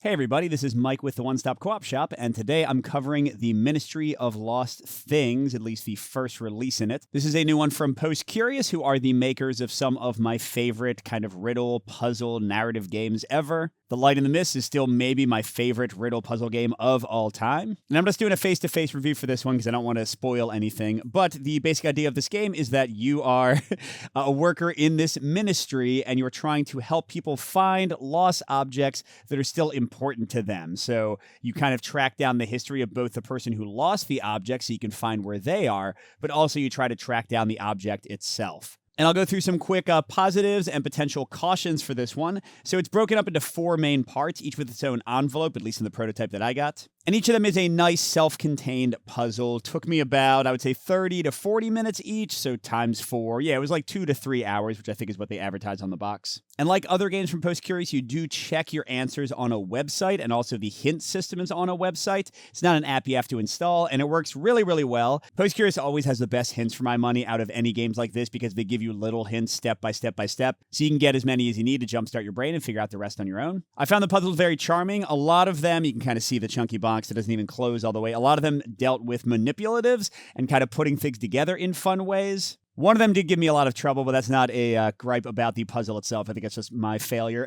Hey everybody, this is Mike with the One Stop Co-op Shop, and today I'm covering the Ministry of Lost Things, at least the first release in it. This is a new one from Postcurious, who are the makers of some of my favorite kind of riddle, puzzle, narrative games ever. The Light in the Mist is still maybe my favorite riddle puzzle game of all time. And I'm just doing a face-to-face review for this one because I don't want to spoil anything. But the basic idea of this game is that you are a worker in this ministry and you're trying to help people find lost objects that are still important to them. So you kind of track down the history of both the person who lost the object so you can find where they are, but also you try to track down the object itself. And I'll go through some quick positives and potential cautions for this one. So it's broken up into 4 main parts, each with its own envelope, at least in the prototype that I got. And each of them is a nice self-contained puzzle. Took me about, I would say, 30 to 40 minutes each, so times 4. Yeah, it was like 2 to 3 hours, which I think is what they advertise on the box. And like other games from Postcurious, you do check your answers on a website, and also the hint system is on a website. It's not an app you have to install, and it works really, really well. Postcurious always has the best hints for my money out of any games like this because they give you little hints step by step by step, so you can get as many as you need to jumpstart your brain and figure out the rest on your own. I found the puzzles very charming. A lot of them, you can kind of see the chunky box that doesn't even close all the way. A lot of them dealt with manipulatives and kind of putting things together in fun ways. One of them did give me a lot of trouble, but that's not a gripe about the puzzle itself. I think it's just my failure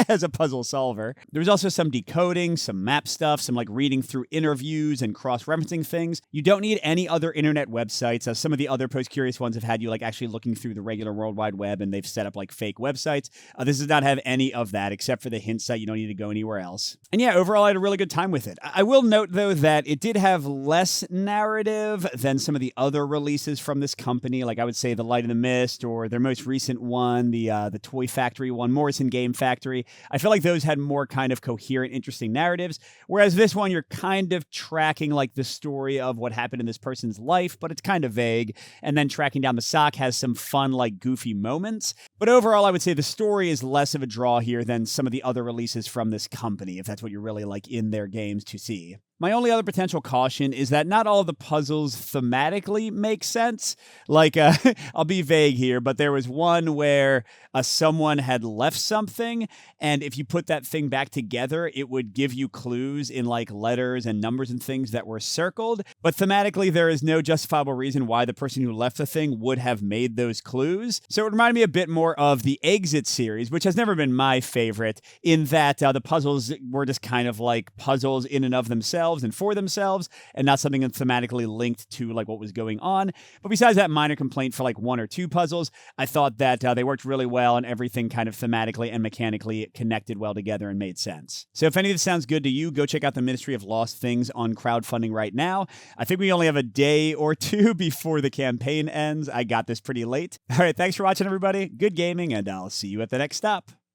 as a puzzle solver. There was also some decoding, some map stuff, some like reading through interviews and cross-referencing things. You don't need any other internet websites. Some of the other Postcurious ones have had you like actually looking through the regular World Wide Web, and they've set up like fake websites. This does not have any of that except for the hint site. You don't need to go anywhere else. And yeah, overall, I had a really good time with it. I will note, though, that it did have less narrative than some of the other releases from this company. Like I would say The Light in the Mist, or their most recent one, the Toy Factory one, Morrison Game Factory. I feel like those had more kind of coherent, interesting narratives, whereas this one, you're kind of tracking like the story of what happened in this person's life, but it's kind of vague, and then tracking down the sock has some fun, like goofy moments. But overall, I would say the story is less of a draw here than some of the other releases from this company, if that's what you're really like in their games to see. My only other potential caution is that not all of the puzzles thematically make sense. Like, I'll be vague here, but there was one where someone had left something, and if you put that thing back together, it would give you clues in like letters and numbers and things that were circled. But thematically, there is no justifiable reason why the person who left the thing would have made those clues. So it reminded me a bit more of the Exit series, which has never been my favorite, in that the puzzles were just kind of like puzzles in and of themselves and for themselves, and not something that's thematically linked to like what was going on. But besides that minor complaint for like 1 or 2 puzzles, I thought that they worked really well and everything kind of thematically and mechanically connected well together and made sense. So if any of this sounds good to you, go check out the Ministry of Lost Things on crowdfunding right now. I think we only have a day or 2 before the campaign ends. I got this pretty late. All right, thanks for watching, everybody. Good gaming, and I'll see you at the next stop.